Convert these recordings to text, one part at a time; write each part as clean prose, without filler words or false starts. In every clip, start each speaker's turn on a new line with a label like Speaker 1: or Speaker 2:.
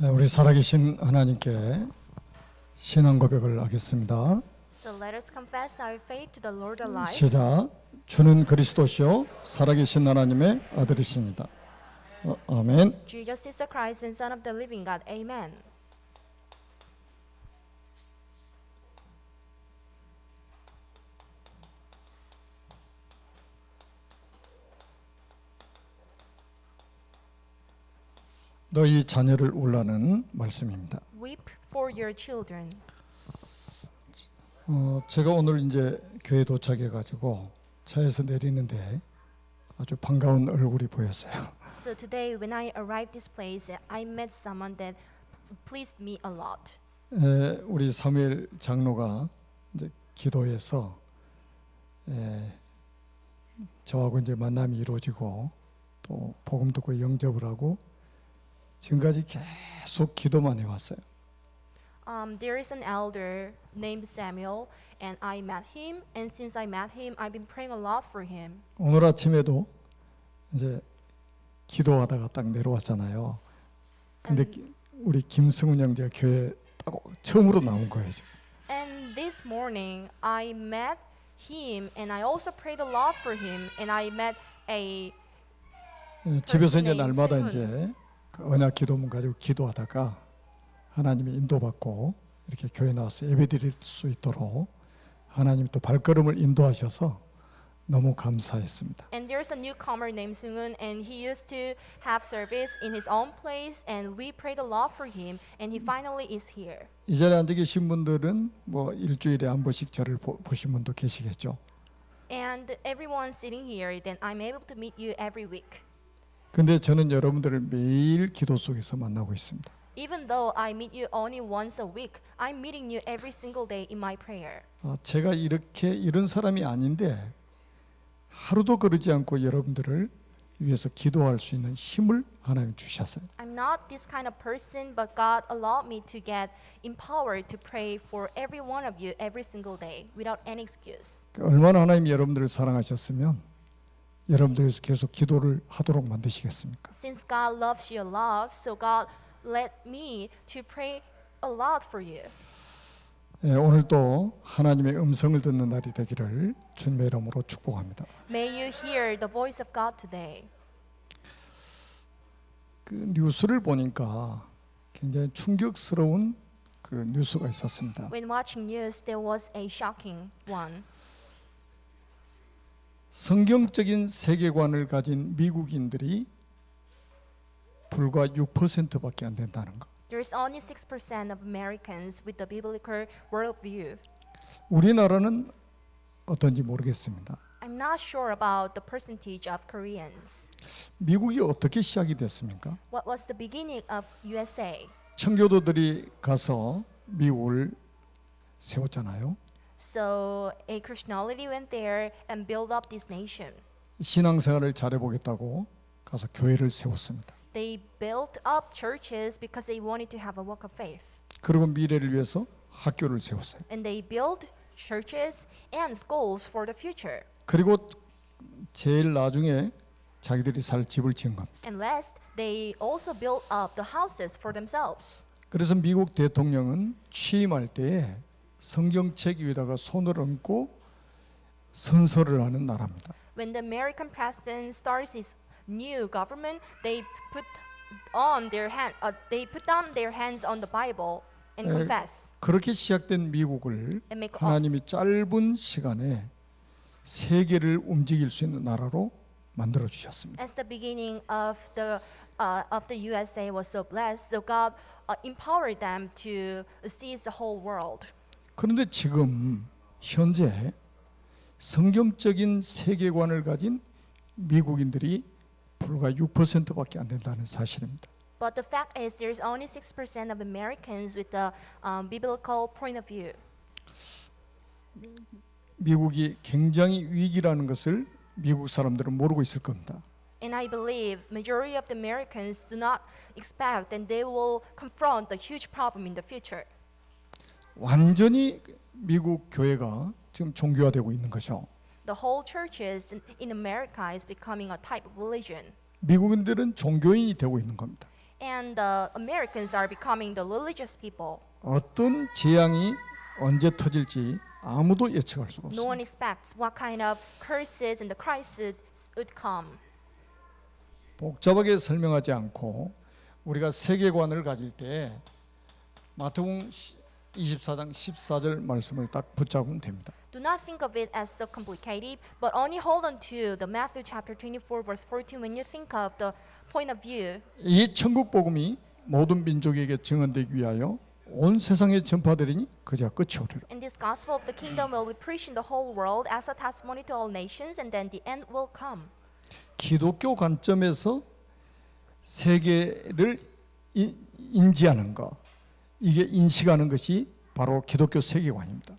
Speaker 1: 우리 살아계신 하나님께 신앙 고백을 하겠습니다.
Speaker 2: So let us confess our faith to the Lord alive.
Speaker 1: 시작. 주는 그리스도시요 살아계신 하나님의 아들이십니다. 아멘.
Speaker 2: Jesus is the Christ and Son of the living God. Amen.
Speaker 1: 너희 자녀를 울라는 말씀입니다.
Speaker 2: Weep for your children.
Speaker 1: 제가 오늘 이제 교회 도착해 가지고 차에서 내리는데 아주 반가운 얼굴이 보였어요.
Speaker 2: So today when I arrived this place, I met someone that pleased me a lot.
Speaker 1: 우리 사무엘 장로가 이제 기도해서 저하고 이제 만남이 이루어지고 또 복음 듣고 영접을 하고 지금까지 계속 기도만 해왔어요.
Speaker 2: There is an elder named Samuel, and I met him. And since I met him, I've been praying a lot for him.
Speaker 1: 오늘 아침에도 이제 기도하다가 딱 내려왔잖아요. 근데 우리 김승훈 형제가 교회 딱 처음으로 나온 거예요.
Speaker 2: And this morning, I met him, and I also prayed a lot for him. And I met a
Speaker 1: 집에서 이제
Speaker 2: name,
Speaker 1: 날마다
Speaker 2: 승훈.
Speaker 1: 이제 그 언약 기도문 가지고 기도하다가 하나님의 인도받고 이렇게 교회 나와서 예배드릴 수 있도록 하나님이 또 발걸음을 인도하셔서 너무 감사했습니다.
Speaker 2: And there's a newcomer named Sungun, and he used to have service in his own place, and we prayed a lot for him, and he finally is here.
Speaker 1: 이 자리에 앉아 계신 분들은 뭐 일주일에 한 번씩 저를 보신 분도 계시겠죠.
Speaker 2: And everyone sitting here, then I'm able to meet you every week.
Speaker 1: 근데 저는 여러분들을 매일 기도 속에서 만나고 있습니다.
Speaker 2: Even though I meet you only once a week, I'm meeting you every single day in my prayer.
Speaker 1: 제가 이런 사람이 아닌데 하루도 그러지 않고 여러분들을 위해서 기도할 수 있는 힘을 하나님 주셨어요.
Speaker 2: I'm not this kind of person, but God allowed me to get empowered to pray for every one of you every single day without any excuse.
Speaker 1: 얼마나 하나님이 여러분들을 사랑하셨으면 여러분들에서 계속 기도를 하도록 만드시겠습니까?
Speaker 2: Since God loves you a lot, so God led me to pray a lot for you.
Speaker 1: 오늘도 하나님의 음성을 듣는 날이 되기를 주님의 이름으로 축복합니다.
Speaker 2: May you hear the voice of God today.
Speaker 1: 그 뉴스를 보니까 굉장히 충격스러운 그 뉴스가 있었습니다.
Speaker 2: When watching news, there was a shocking one.
Speaker 1: 성경적인 세계관을 가진 미국인들이 불과 6%밖에 안 된다는 것.
Speaker 2: There's only 6% of Americans with the biblical worldview.
Speaker 1: 우리나라는 어떤지 모르겠습니다.
Speaker 2: I'm not sure about the percentage of Koreans.
Speaker 1: 미국이 어떻게 시작이 됐습니까?
Speaker 2: What was the beginning of USA?
Speaker 1: 청교도들이 가서 미국을 세웠잖아요.
Speaker 2: So a Christianity went there and built up this nation.
Speaker 1: 신앙생활을 잘해보겠다고 가서 교회를 세웠습니다.
Speaker 2: They built up churches because they wanted to have a walk of faith.
Speaker 1: 그리고 미래를 위해서 학교를 세웠어요.
Speaker 2: And they built churches and schools for the future.
Speaker 1: 그리고 제일 나중에 자기들이 살 집을 지은 겁니다.
Speaker 2: And last, they also built up the houses for themselves.
Speaker 1: 그래서 미국 대통령은 취임할 때에 성경책 위에다가 손을 얹고 선서를 하는 나라입니다.
Speaker 2: When the American president starts his new government, they put down their hands on the Bible and confess.
Speaker 1: 그렇게 시작된 미국을
Speaker 2: And make oath.
Speaker 1: 하나님이 짧은 시간에 세계를 움직일 수 있는 나라로 만들어 주셨습니다.
Speaker 2: As the beginning of the USA was so blessed, so God empowered them to seize the whole world.
Speaker 1: 그런데 지금 현재 성경적인 세계관을 가진 미국인들이 불과 6%밖에 안 된다는 사실입니다.
Speaker 2: But the fact is, there's only 6% of Americans with the biblical point of view.
Speaker 1: 미국이 굉장히 위기라는 것을 미국 사람들은 모르고 있을 겁니다.
Speaker 2: And I believe majority of the Americans do not expect that they will confront the huge problem in the future.
Speaker 1: 완전히 미국 교회가 지금 종교화되고 있는 거죠.
Speaker 2: The whole churches in America is becoming a type of religion.
Speaker 1: 미국인들은 종교인이 되고 있는 겁니다.
Speaker 2: and the Americans are becoming the religious people.
Speaker 1: 어떤 재앙이 언제 터질지 아무도 예측할 수가
Speaker 2: No one
Speaker 1: 없습니다.
Speaker 2: expects what kind of curses and the crisis would come.
Speaker 1: 복잡하게 설명하지 않고 우리가 세계관을 가질 때 마태복음 24장 14절 말씀을 딱 붙잡으면 됩니다.
Speaker 2: Do not think of it as so complicated, but only hold on to the Matthew chapter 24 verse 14 when you think of the point of view.
Speaker 1: 이 천국 복음이 모든 민족에게 증언되기 위하여 온 세상에 전파되리니 그제야 끝이 오리라.
Speaker 2: And this gospel of the kingdom will be preached in the whole world as a testimony to all nations, and then the end will come.
Speaker 1: 기독교 관점에서 세계를 인지하는 것, 이게 인식하는 것이 바로 기독교 세계관입니다.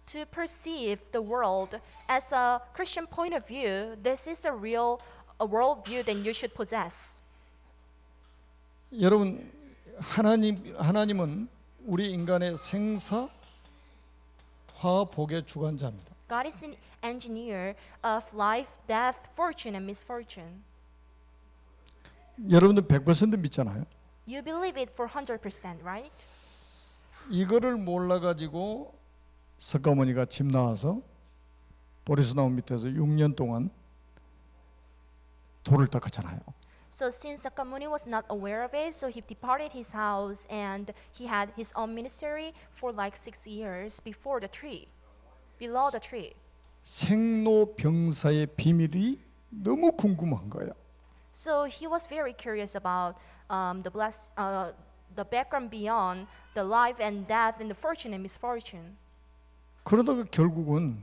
Speaker 2: To perceive the world as a Christian point of view, this is a world view that you should possess.
Speaker 1: 여러분, 하나님은 우리 인간의 생사, 화복의 주관자입니다.
Speaker 2: God is an engineer of life, death, fortune, and misfortune.
Speaker 1: 여러분들 100% 믿잖아요.
Speaker 2: You believe it for 100%, right?
Speaker 1: 이거를 몰라가지고 석가모니가 집 나와서 보리스나무 밑에서 6년 동안 돌을 닦았잖아요.
Speaker 2: So since Sakamuni was not aware of it, so he departed his house and he had his own ministry for like 6 years before the tree, below the tree.
Speaker 1: 생로병사의 비밀이 너무 궁금한 거예요.
Speaker 2: So he was very curious about the background beyond the life and death and the fortune and misfortune.
Speaker 1: 그러다가 결국은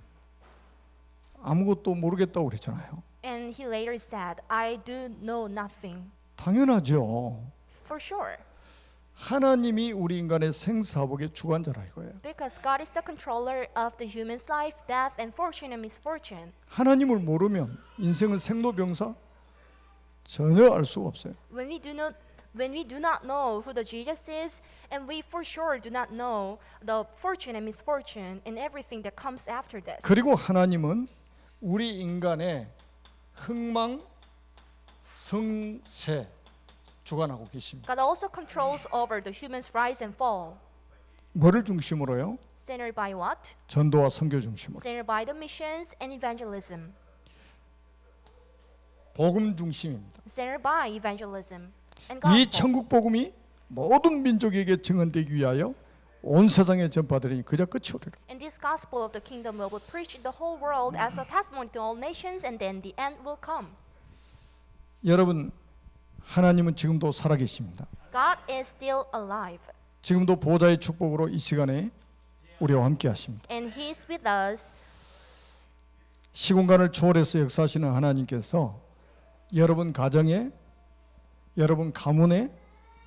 Speaker 1: 아무것도 모르겠다고 그랬잖아요.
Speaker 2: And he later said, I do know nothing.
Speaker 1: 당연하죠.
Speaker 2: For sure.
Speaker 1: 하나님이 우리 인간의 생사복의 주관자라 이거예요.
Speaker 2: Because God is the controller of the human's life, death, and fortune and misfortune.
Speaker 1: 하나님을 모르면 인생은 생로병사 전혀 알 수가 없어요.
Speaker 2: When we do not know who the Jesus is, and we for sure do not know the fortune and misfortune and everything that comes after this.
Speaker 1: 그리고 하나님은 우리 인간의 흥망, 성쇠 주관하고 계십니다.
Speaker 2: God also controls over the human's rise and fall.
Speaker 1: 뭐를 중심으로요?
Speaker 2: Centered by what?
Speaker 1: 전도와 선교 중심으로.
Speaker 2: Centered by the missions and evangelism.
Speaker 1: 복음 중심입니다.
Speaker 2: Centered by evangelism and
Speaker 1: 이
Speaker 2: gospel.
Speaker 1: 천국 복음이 모든 민족에게 증언되기 위하여 온 세상에 전파되리니 그저 끝이 오리라.
Speaker 2: And this gospel of the kingdom will be preached in the whole world as a testimony to all nations, and then the end will come.
Speaker 1: 여러분, 하나님은 지금도 살아계십니다.
Speaker 2: God is still alive,
Speaker 1: 지금도 보좌의 축복으로 이 시간에 우리와 함께 하십니다.
Speaker 2: and He is with us.
Speaker 1: 시공간을 초월해서 역사하시는 하나님께서 여러분 가정에, 여러분 가문에,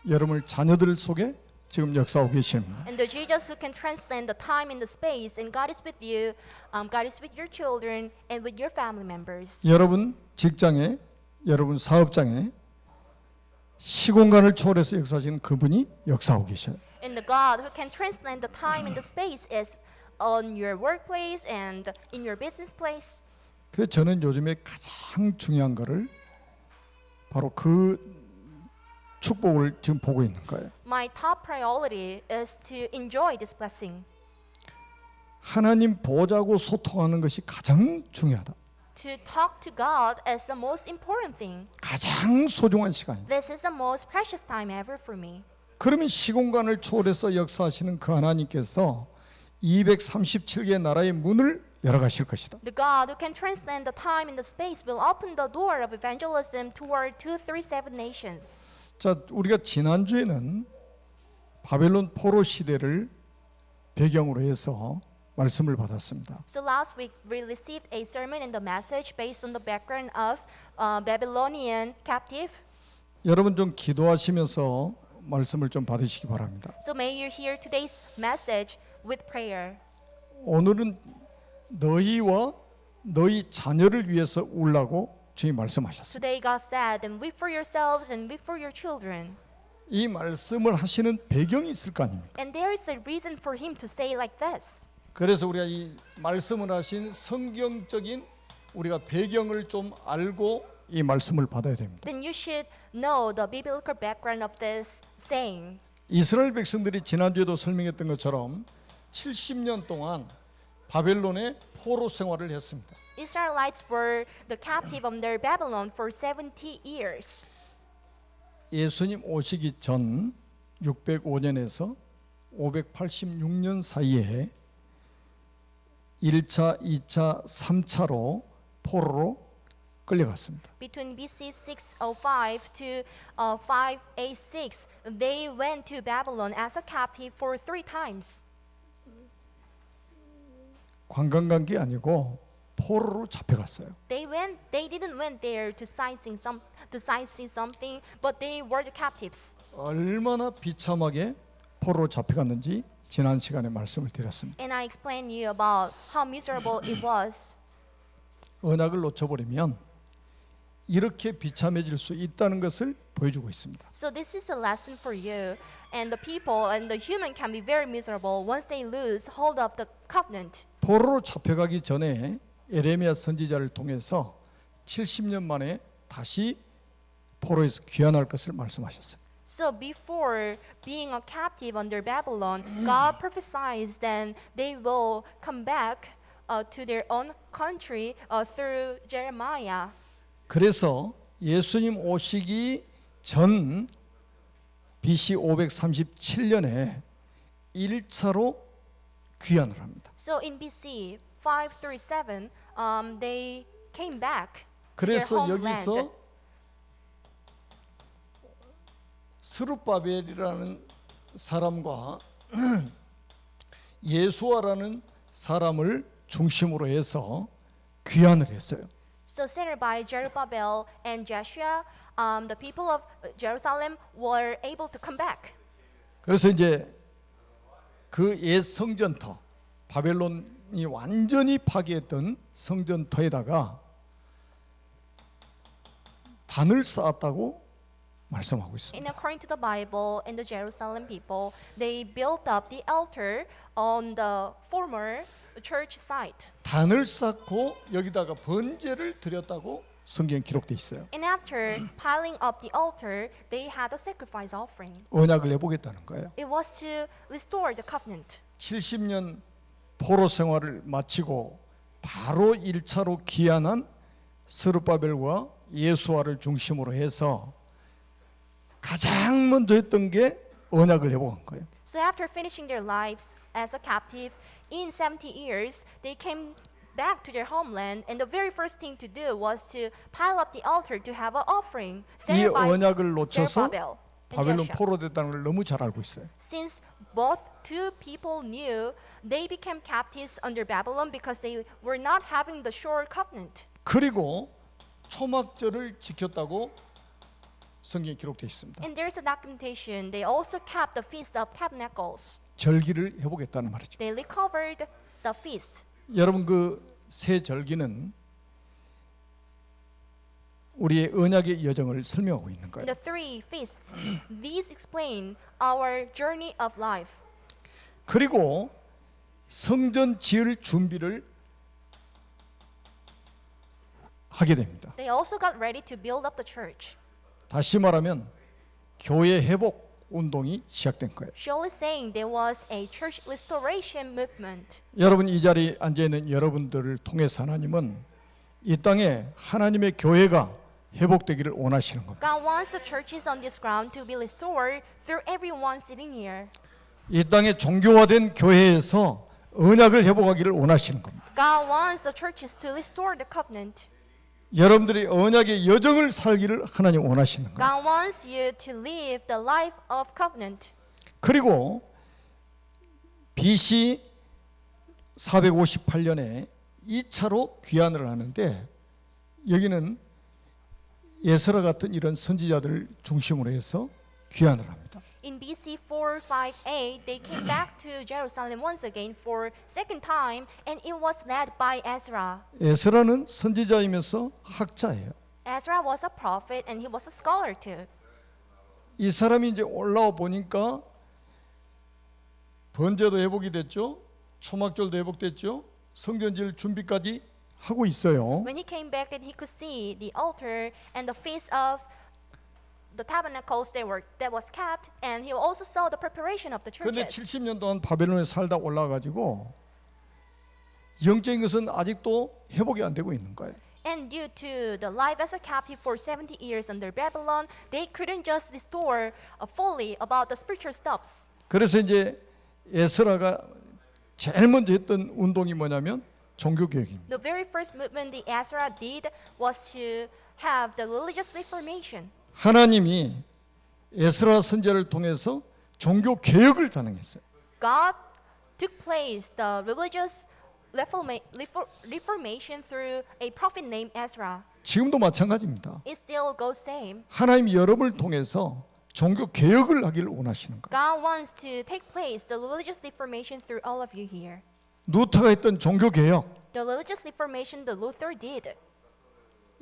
Speaker 1: 여러분 자녀들 속에 지금 역사하고 계십니다.
Speaker 2: And the Jesus who can transcend the time and the space, and God is with you, God is with your children and with your family members.
Speaker 1: 여러분 직장에, 여러분 사업장에 시공간을 초월해서 역사하시는 그분이 역사하고 계셔요.
Speaker 2: And the God who can transcend the time and the space is on your workplace and in your business place.
Speaker 1: 그래서 저는 요즘에 가장 중요한 거를 바로 그 축복을 지금 보고 있는 거예요.
Speaker 2: My top priority is to enjoy this blessing.
Speaker 1: 하나님 보좌하고 소통하는 것이 가장 중요하다.
Speaker 2: To talk to God is the most important thing.
Speaker 1: 가장 소중한 시간이다.
Speaker 2: This is the most precious time ever for me.
Speaker 1: 그러면 시공간을 초월해서 역사하시는 그 하나님께서 237개 나라의 문을 열어가실 것이다.
Speaker 2: The God who can transcend the time and the space will open the door of evangelism toward 237 nations.
Speaker 1: 자, 우리가 지난주에는 바벨론 포로 시대를 배경으로 해서 말씀을 받았습니다.
Speaker 2: So last week we received a sermon and the message based on the background of Babylonian captive.
Speaker 1: 여러분 좀 기도하시면서 말씀을 좀 받으시기 바랍니다.
Speaker 2: So may you hear today's message with prayer.
Speaker 1: 오늘은 너희와 너희 자녀를 위해서 울라고 주님 말씀하셨어요.
Speaker 2: Today God said, and weep for yourselves and weep for your children.
Speaker 1: 이 말씀을 하시는 배경이 있을 거 아닙니까?
Speaker 2: And there is a reason for him to say like this.
Speaker 1: 그래서 우리가 이 말씀을 하신 성경적인 우리가 배경을 좀 알고 이 말씀을 받아야 됩니다.
Speaker 2: then you should know the biblical background of this saying.
Speaker 1: 이스라엘 백성들이 지난주에도 설명했던 것처럼 70년 동안 바벨론의 포로 생활을 했습니다.
Speaker 2: Israelites were the captive under Babylon for 70 years.
Speaker 1: 예수님 오시기 전 605년에서 586년 사이에 1차, 2차, 3차로 포로로 끌려갔습니다.
Speaker 2: Between BC 605 to 586, they went to Babylon as a captive for 3 times.
Speaker 1: 관광 간 게 아니고 포로로 잡혀갔어요.
Speaker 2: They didn't went there to sightsee something, but they were the captives.
Speaker 1: 얼마나 비참하게 포로로 잡혀갔는지 지난 시간에 말씀을 드렸습니다.
Speaker 2: And I explained you about how miserable it was.
Speaker 1: 언약을 놓쳐버리면 이렇게 비참해질 수 있다는 것을 보여주고 있습니다.
Speaker 2: So this is a lesson for you, and the people and the human can be very miserable once they lose hold of the covenant.
Speaker 1: 포로로 잡혀가기 전에 에레미야 선지자를 통해서 70년 만에 다시 포로에서 귀환할 것을 말씀하셨어요.
Speaker 2: So before being a captive under Babylon, God prophesies then they will come back to their own country through Jeremiah.
Speaker 1: 그래서 예수님 오시기 전 BC 537년에 1차로 귀환을 합니다.
Speaker 2: So in BC 537, they came back to their
Speaker 1: 그래서
Speaker 2: homeland.
Speaker 1: 여기서 스룹바벨이라는 사람과 예수아라는 사람을 중심으로 해서 귀환을 했어요.
Speaker 2: So centered by Zerubbabel and Joshua, the people of Jerusalem were able to come back.
Speaker 1: 그래서 이제 그 옛 성전터 바벨론이 완전히 파괴했던 성전터에다가 단을 쌓았다고 말씀하고 있습니다.
Speaker 2: And according to the Bible and the Jerusalem people, they built up the altar on the former church site.
Speaker 1: 단을 쌓고 여기다가 번제를 드렸다고 성경에 기록돼 있어요.
Speaker 2: And after piling up the altar, they had a sacrifice offering.
Speaker 1: 언약을 해보겠다는 거예요.
Speaker 2: It was to restore the covenant.
Speaker 1: 70년 포로 생활을 마치고 바로 1차로 귀환한 스룹바벨과 예수아를 중심으로 해서 가장 먼저 했던 게 언약을 회복한 거예요.
Speaker 2: So after finishing their lives as a captive in 70 years, they came back to their homeland, and the very first thing to do was to pile up the altar to have an offering.
Speaker 1: 이
Speaker 2: centered by
Speaker 1: 언약을 놓쳐서
Speaker 2: Zerubbabel and
Speaker 1: 바벨론
Speaker 2: Joshua.
Speaker 1: 포로됐다는 걸 너무 잘 알고 있어요.
Speaker 2: Since both two people knew, they became captives under Babylon because they were not having the sure covenant.
Speaker 1: 그리고 초막절을 지켰다고 성경에 기록되어 있습니다.
Speaker 2: And there's a documentation. They also kept the Feast of Tabernacles.
Speaker 1: 절기를 회복했다는 말이죠.
Speaker 2: They recovered the feast.
Speaker 1: 여러분 그 세 절기는 우리의 언약의 여정을 설명하고 있는 거예요.
Speaker 2: The three feasts, these explain our journey of life.
Speaker 1: 그리고 성전 지을 준비를 하게 됩니다.
Speaker 2: They also got ready to build up the church.
Speaker 1: 다시 말하면 교회 회복 운동이 시작된 거예요.
Speaker 2: Surely saying there was a church restoration movement.
Speaker 1: 여러분 이 자리에 앉아 있는 여러분들을 통해서 하나님은 이 땅에 하나님의 교회가 회복되기를 원하시는 겁니다.
Speaker 2: God wants the churches on this ground to be restored through everyone sitting here.
Speaker 1: 이 땅에 종교화된 교회에서 언약을 회복하기를 원하시는 겁니다.
Speaker 2: God wants the churches to restore the covenant.
Speaker 1: 여러분들이 언약의 여정을 살기를 하나님 원하시는 거예요.
Speaker 2: God wants you to live the life of covenant.
Speaker 1: 그리고 BC 458년에 2차로 귀환을 하는데 여기는 예스라 같은 이런 선지자들을 중심으로 해서 귀환을 합니다.
Speaker 2: In BC 458, they came back to Jerusalem once again for second time, and it was led by Ezra.
Speaker 1: 예스라는 선지자이면서 학자예요.
Speaker 2: Ezra was a prophet and he was a scholar too.
Speaker 1: 이 사람이 이제 올라와 보니까 번제도 회복이 됐죠. 초막절도 회복됐죠. 성전 지을 준비까지 하고 있어요.
Speaker 2: When he came back, then he could see the altar and the feast of the tabernacles that was kept, and he also saw the preparation of the
Speaker 1: 그런데
Speaker 2: churches.
Speaker 1: 70년 동안 바벨론에 살다 올라가지고 영적인 것은 아직도 회복이 안 되고 있는 거예요.
Speaker 2: And due to the life as a captive for 70 years under Babylon, they couldn't just restore fully about the spiritual stuffs.
Speaker 1: 그래서 이제 에스라가 제일 먼저 했던 운동이 뭐냐면 종교 개혁입니다.
Speaker 2: The very first movement the Ezra did was to have the religious reformation.
Speaker 1: 하나님이 에스라 선지자를 통해서 종교 개혁을 단행했어요.
Speaker 2: God took place the religious reformation through a prophet named Ezra.
Speaker 1: 지금도 마찬가지입니다.
Speaker 2: It still goes same.
Speaker 1: 하나님이 여러분을 통해서 종교 개혁을 하기를 원하시는 거예요.
Speaker 2: God wants to take place the religious reformation through all of you here.
Speaker 1: 루터가 했던 종교 개혁,
Speaker 2: The religious reformation the Luther did.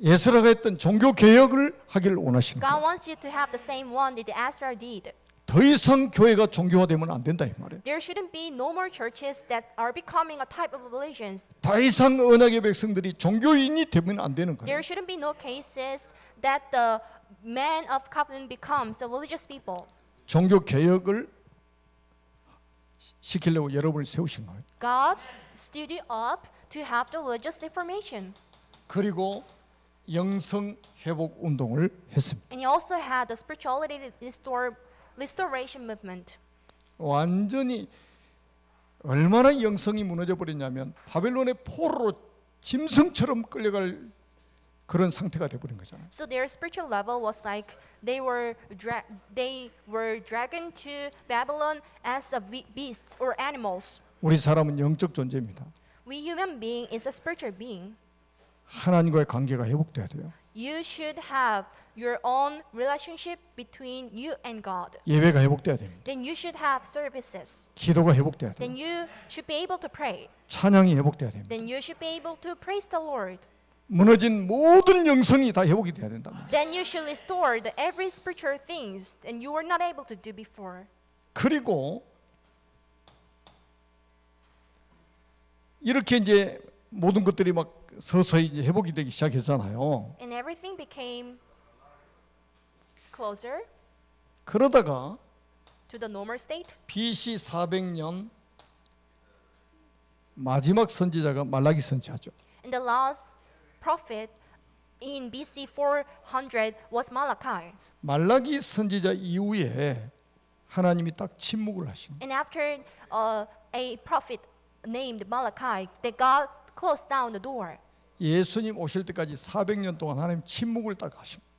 Speaker 1: 에스라가 했던 종교 개혁을 하기를 원하시는
Speaker 2: God
Speaker 1: 거예요.
Speaker 2: wants you to have the same one that the Ezra did.
Speaker 1: 더 이상 교회가 종교화되면 안 된다 이 말이에요.
Speaker 2: There shouldn't be no more churches that are becoming a type of religions.
Speaker 1: 더 이상 언약의 백성들이 종교인이 되면 안 되는 거예요.
Speaker 2: There shouldn't be no cases that the man of covenant becomes the religious people.
Speaker 1: 종교 개혁을 시키려고 여러분을 세우신 거예요.
Speaker 2: God stood you up to have the religious reformation.
Speaker 1: 그리고 영성 회복 운동을 했습니다.
Speaker 2: And he also had the spirituality restoration movement.
Speaker 1: 완전히 얼마나 영성이 무너져 버렸냐면 바벨론의 포로로 짐승처럼 끌려갈 그런 상태가 돼 버린 거잖아요.
Speaker 2: So their spiritual level was like they were dragged to Babylon as a beasts or animals.
Speaker 1: 우리 사람은 영적 존재입니다.
Speaker 2: We human being is a spiritual being.
Speaker 1: 하나님과의 관계가 회복돼야 돼요.
Speaker 2: You should have your own relationship between you and God.
Speaker 1: 예배가 회복돼야 됩니다.
Speaker 2: Then you should have services.
Speaker 1: 기도가 회복돼야 돼요.
Speaker 2: Then you should be able to pray.
Speaker 1: 찬양이 회복돼야 됩니다.
Speaker 2: Then you should be able to praise the Lord.
Speaker 1: 무너진 모든 영성이 다 회복이 돼야 된다.
Speaker 2: Then you should restore the every spiritual things that you were not able to do before.
Speaker 1: 그리고 이렇게 이제 모든 것들이 막 서서히 이제 회복이 되기 시작했잖아요.
Speaker 2: And everything became closer
Speaker 1: 그러다가
Speaker 2: to the normal state.
Speaker 1: BC 400년 마지막 선지자가 말라기 선지자죠.
Speaker 2: And the last prophet in BC 400 was Malachi.
Speaker 1: 말라기 선지자 이후에 하나님이 딱 침묵을 하시는 거예요.
Speaker 2: And after a prophet named Malachi, that God closed down the door.
Speaker 1: 예수님 오실 때까지 400년 동안 하나님 침묵을 딱 하신 거예요.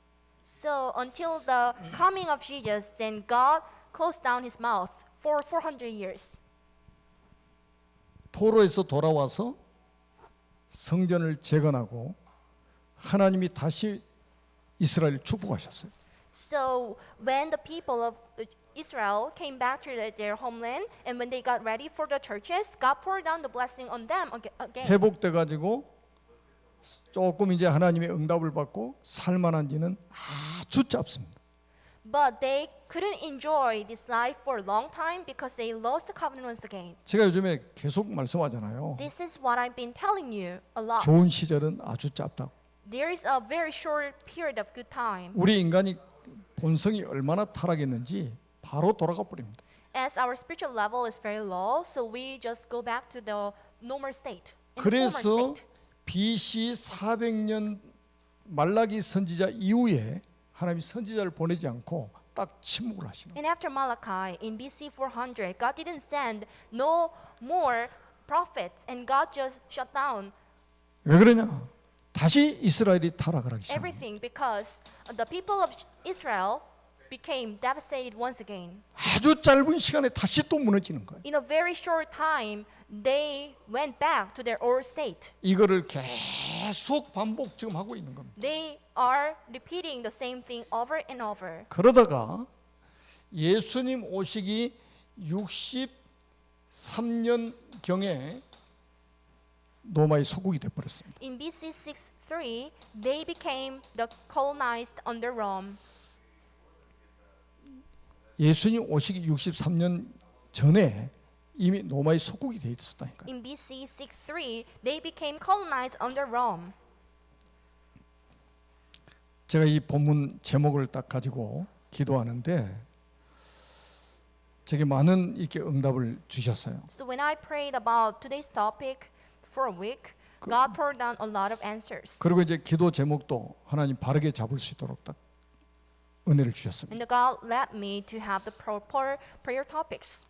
Speaker 2: So until the coming of Jesus, then God closed down his mouth for 400 years.
Speaker 1: 포로에서 돌아와서 성전을 재건하고 하나님이 다시 이스라엘을 축복하셨어요.
Speaker 2: So when the people of Israel came back to their homeland, and when they got ready for the churches, God poured down the blessing on them again.
Speaker 1: 회복돼 가지고 조금 이제 하나님의 응답을 받고 살만한지는 아주 짧습니다.
Speaker 2: But they couldn't enjoy this life for a long time because they lost the covenant once again.
Speaker 1: 제가 요즘에 계속 말씀하잖아요.
Speaker 2: This is what I've been telling you a lot.
Speaker 1: 좋은 시절은 아주 짧다고.
Speaker 2: There is a very short period of good time.
Speaker 1: 우리 인간이 본성이 얼마나 타락했는지 바로 돌아가 버립니다.
Speaker 2: As our spiritual level is very low, so we just go back to the normal state. in the former
Speaker 1: 그래서
Speaker 2: state.
Speaker 1: BC 400년 말라기 선지자 이후에 하나님이 선지자를 보내지 않고 딱 침묵을 하시는 거예요.
Speaker 2: And after Malachi in BC 400, God didn't send no more prophets, and God just shut down
Speaker 1: 왜 그러냐? 다시 이스라엘이 타락을 하기 시작합니다.
Speaker 2: everything because the people of Israel became devastated once again.
Speaker 1: 아주 짧은 시간에 다시 또 무너지는 거예요.
Speaker 2: In a very short time, they went back to their old state.
Speaker 1: 이거를 계속 반복 지금 하고 있는 겁니다.
Speaker 2: They are repeating the same thing over and over.
Speaker 1: 그러다가 예수님 오시기 63년 경에 로마의 소국이 돼 버렸습니다.
Speaker 2: In BC 63, they became the colonized under Rome.
Speaker 1: 예수님 오시기 63년 전에 이미 로마의 속국이 돼 있었다니까요.
Speaker 2: In BC 63, they became colonized under Rome.
Speaker 1: 제가 이 본문 제목을 딱 가지고 기도하는데 제게 많은 이렇게 응답을 주셨어요.
Speaker 2: So when I prayed about today's topic for a week, God poured down a lot of answers.
Speaker 1: 그리고 이제 기도 제목도 하나님 바르게 잡을 수 있도록 딱 은혜를 주셨습니다.
Speaker 2: And God led me to have the proper prayer topics.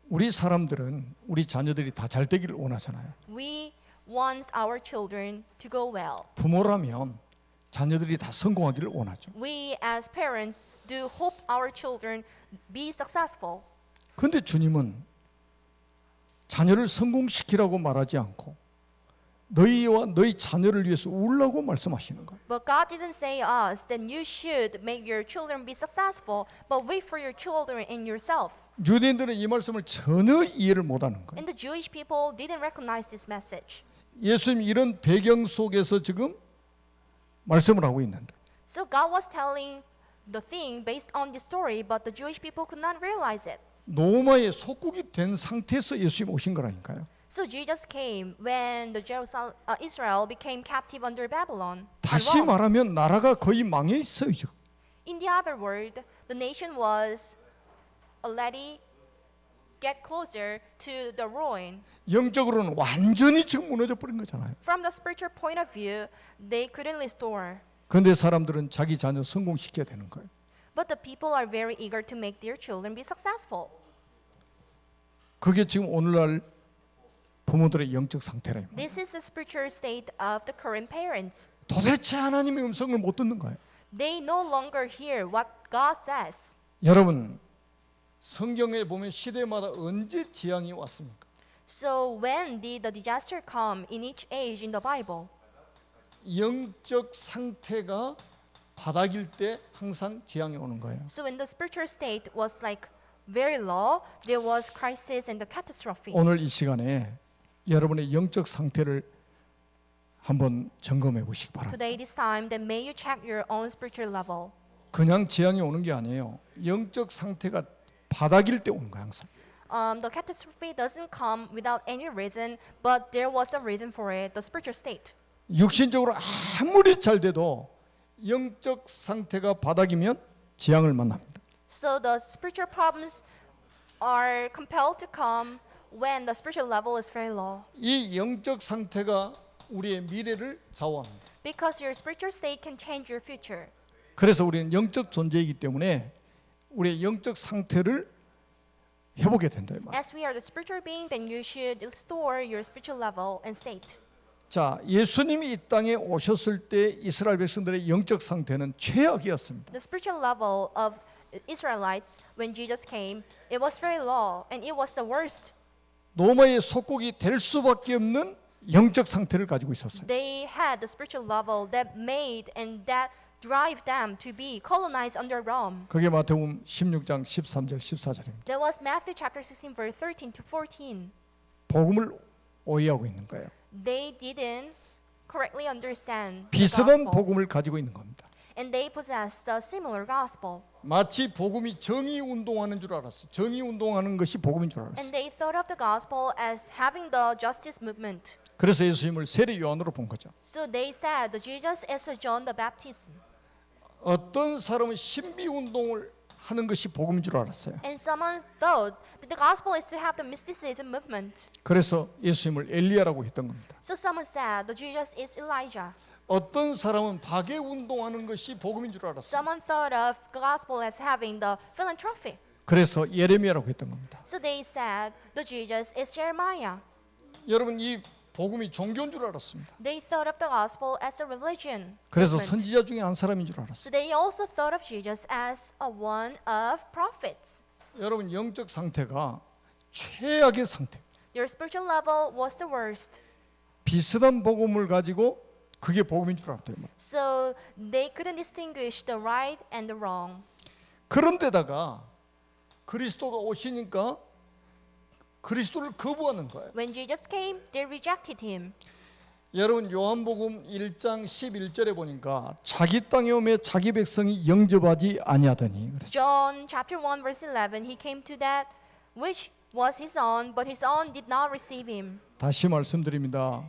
Speaker 1: 우리 사람들은 우리 자녀들이 다 잘 되기를 원하잖아요.
Speaker 2: We want our children to go well.
Speaker 1: 부모라면 자녀들이 다 성공하기를 원하죠.
Speaker 2: We as parents do hope our children be successful.
Speaker 1: 그런데 주님은 자녀를 성공시키라고 말하지 않고 너희와 너희 자녀를 위해서 울라고 말씀하시는 거예요.
Speaker 2: But God didn't say us that you should make your children be successful, but wait for your children and yourself.
Speaker 1: 유대인들은 이 말씀을 전혀 이해를 못하는 거예요.
Speaker 2: And the Jewish people didn't recognize this message.
Speaker 1: 예수님 이런 배경 속에서 지금 말씀을 하고 있는데
Speaker 2: So God was telling the thing based on this story, but the Jewish people could not realize it.
Speaker 1: 로마의 속국이 된 상태에서 예수님 오신 거라니까요.
Speaker 2: So Jesus came when the Israel became captive under Babylon. and
Speaker 1: 다시
Speaker 2: Rome.
Speaker 1: 말하면 나라가 거의 망해 있어요 지금.
Speaker 2: In the other word, the nation was already get closer to the ruin.
Speaker 1: 영적으로는 완전히 지금 무너져 버린 거잖아요.
Speaker 2: From the spiritual point of view, they couldn't restore.
Speaker 1: 그런데 사람들은 자기 자녀 성공시켜야 되는 거예요.
Speaker 2: But the people are very eager to make their children be successful.
Speaker 1: 그게 지금 오늘날 부모들의 영적 상태라.
Speaker 2: This is the spiritual state of the current parents.
Speaker 1: 도대체 하나님의 음성을 못 듣는 거예요.
Speaker 2: They no longer hear what God says.
Speaker 1: 여러분 성경에 보면 시대마다 언제 재앙이 왔습니까?
Speaker 2: So when did the disaster come in each age in the Bible?
Speaker 1: 영적 상태가 바닥일 때 항상 재앙이 오는 거예요.
Speaker 2: So when the spiritual state was like very low, there was crisis and the catastrophe.
Speaker 1: 오늘 이 시간에 여러분의 영적 상태를 한번 점검해 보시기 바랍니다.
Speaker 2: Today, this time, then may you check your own spiritual level.
Speaker 1: 그냥 재앙이 오는 게 아니에요. 영적 상태가 바닥일 때 오는 거야 항상.
Speaker 2: The catastrophe doesn't come without any reason, but there was a reason for it, the spiritual state.
Speaker 1: 육신적으로 아무리 잘 돼도 영적 상태가 바닥이면 재앙을 만납니다.
Speaker 2: So the spiritual problems are compelled to come when the spiritual level is very low.
Speaker 1: 이 영적 상태가 우리의 미래를 좌우합니다.
Speaker 2: Because your spiritual state can change your future.
Speaker 1: 그래서 우리는 영적 존재이기 때문에 우리의 영적 상태를 회복해야 된다 이 말.
Speaker 2: As we are the spiritual being, then you should restore your spiritual level and state.
Speaker 1: 자, 예수님이 이 땅에 오셨을 때 이스라엘 백성들의 영적 상태는 최악이었습니다.
Speaker 2: The spiritual level of Israelites when Jesus came, it was very low and it was the worst.
Speaker 1: 로마의 속국이 될 수밖에 없는 영적 상태를 가지고 있었어요.
Speaker 2: They had the spiritual level that made and that drive them to be colonized under Rome.
Speaker 1: 그게 마태복음 16장 13절 14절입니다.
Speaker 2: That was Matthew chapter 16 verse 13 to 14.
Speaker 1: 복음을 오해하고 있는 거예요.
Speaker 2: They didn't correctly understand the
Speaker 1: 비슷한
Speaker 2: gospel,
Speaker 1: 복음을 가지고 있는 겁니다.
Speaker 2: and they possessed a similar gospel.
Speaker 1: 마치 복음이 정의 운동하는 줄 알았어요. 정의 운동하는 것이 복음인 줄 알았어요.
Speaker 2: And they thought of the gospel as having the justice movement.
Speaker 1: 그래서 예수님을 세례 요한으로 본 거죠.
Speaker 2: So they said that Jesus is a John the Baptist.
Speaker 1: 어떤 사람은 신비 운동을 하는 것이 복음인 줄 알았어요.
Speaker 2: And someone thought that the gospel is to have the mysticism movement.
Speaker 1: 그래서 예수님을 엘리야라고 했던 겁니다.
Speaker 2: So someone said that Jesus is Elijah.
Speaker 1: 어떤 사람은 박해 운동하는 것이 복음인 줄 알았어요.
Speaker 2: Someone thought of the gospel as having the philanthropy.
Speaker 1: 그래서 예레미야라고 했던 겁니다.
Speaker 2: So they said that Jesus is Jeremiah.
Speaker 1: 여러분 이 복음이 종교인 줄 알았습니다.
Speaker 2: They thought of the gospel as a religion.
Speaker 1: 그래서
Speaker 2: movement.
Speaker 1: 선지자 중에 한 사람인 줄
Speaker 2: So
Speaker 1: 알았어요.
Speaker 2: they also thought of Jesus as a one of prophets.
Speaker 1: 여러분 영적 상태가 최악의 상태.
Speaker 2: Their spiritual level was the worst.
Speaker 1: 비슷한 복음을 가지고 그게 복음인 줄 알았대요.
Speaker 2: So they couldn't distinguish the right and the wrong.
Speaker 1: 그런데다가 그리스도가 오시니까 그리스도를 거부하는 거예요.
Speaker 2: When Jesus came, they rejected him.
Speaker 1: 여러분 요한복음 1장 11절에 보니까 자기 땅에 오매 자기 백성이 영접하지 아니하더니 그랬어요.
Speaker 2: John chapter 1 verse 11, he came to that which was his own, but his own did not receive him.
Speaker 1: 다시 말씀드립니다.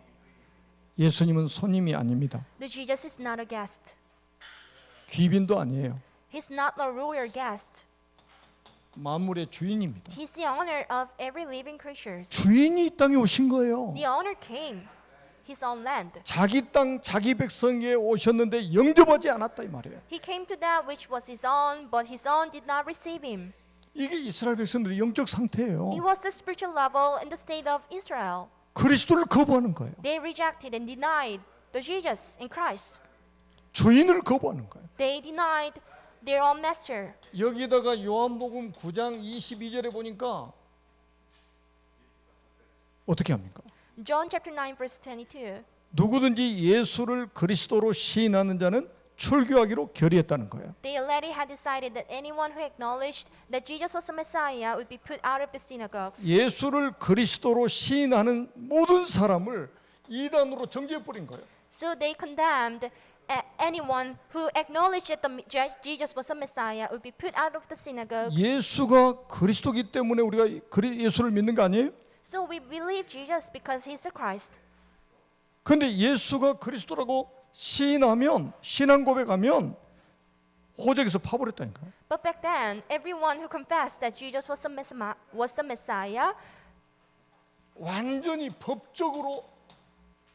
Speaker 1: 예수님은 손님이 아닙니다.
Speaker 2: The Jesus is not a guest.
Speaker 1: 귀빈도 아니에요.
Speaker 2: He's not a royal guest.
Speaker 1: 만물의 주인입니다.
Speaker 2: He's the owner of every living creature.
Speaker 1: 주인이 이 땅에 오신 거예요.
Speaker 2: The owner came, his own land.
Speaker 1: 자기 땅, 자기 백성에 오셨는데 영접하지 않았다 이 말이에요.
Speaker 2: He came to that which was his own, but his own did not receive him.
Speaker 1: 이게 이스라엘 백성들의 영적 상태예요.
Speaker 2: It was the spiritual level in the state of Israel.
Speaker 1: 그리스도를 거부하는 거예요.
Speaker 2: They rejected and denied the Jesus in Christ.
Speaker 1: 주인을 거부하는 거예요.
Speaker 2: They denied their own master.
Speaker 1: 여기다가 요한복음 9장 22절에 보니까 어떻게 합니까?
Speaker 2: John chapter 9 verse 22.
Speaker 1: 누구든지 예수를 그리스도로 시인하는 자는 출교하기로 결의했다는 거예요.
Speaker 2: They already had decided that anyone who acknowledged that Jesus was a Messiah would be put out of the synagogues.
Speaker 1: 예수를 그리스도로 시인하는 모든 사람을 이단으로 정죄해 버린 거예요.
Speaker 2: So they condemned anyone who acknowledged that Jesus was a Messiah would be put out of the synagogue.
Speaker 1: 예수가 그리스도기 때문에 우리가 예수를 믿는 거 아니에요?
Speaker 2: So we believe Jesus because he's the Christ.
Speaker 1: 그런데 예수가 그리스도라고 시인하면 신앙 고백하면 호적에서 파버렸다니까요.
Speaker 2: But back then, everyone who confessed that Jesus was the Messiah,
Speaker 1: 완전히 법적으로